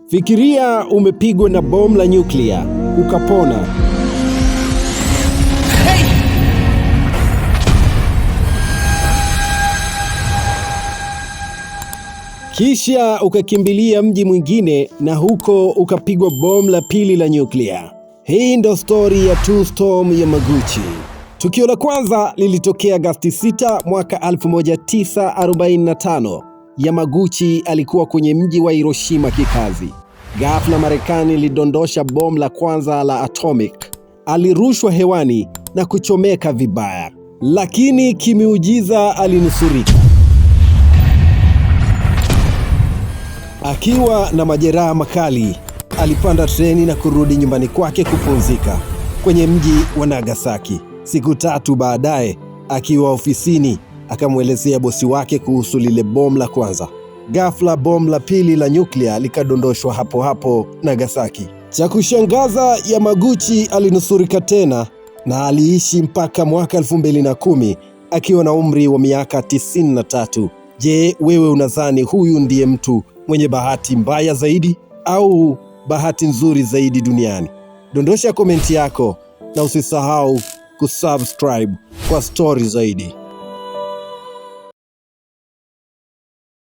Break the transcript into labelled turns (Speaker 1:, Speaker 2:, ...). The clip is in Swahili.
Speaker 1: Fikiria umepigwa na bomu la nyuklia, ukapona. Kisha ukakimbilia mji mwingine na huko ukapigwa bomu la pili la nyuklia. Hii ndo story ya True Storm Yamaguchi. Tukio la kwanza lilitokea Agosti 6 mwaka 1945. Yamaguchi alikuwa kwenye mji wa Hiroshima kikazi. Ghafla Marekani ilidondosha bomu la kwanza la atomic. Alirushwa hewani na kuchomeka vibaya, lakini kimiujiza alinusurika. Akiwa na majeraha makali, alipanda treni na kurudi nyumbani kwake kupumzika kwenye mji wa Nagasaki. Siku 3 baadaye, akiwa ofisini, akamwelezea bosi wake kuhusu lile bomu la kwanza. Ghafla bomu la pili la nyuklia likadondoshwa hapo hapo Nagasaki. Cha kushangaza, Yamaguchi alinusurika tena na aliishi mpaka mwaka 2010 akiwa na umri wa miaka 93. Je, wewe unadhani huyu ndiye mtu mwenye bahati mbaya zaidi au bahati nzuri zaidi duniani? Dondosha komenti yako na usisahau kusubscribe kwa story zaidi.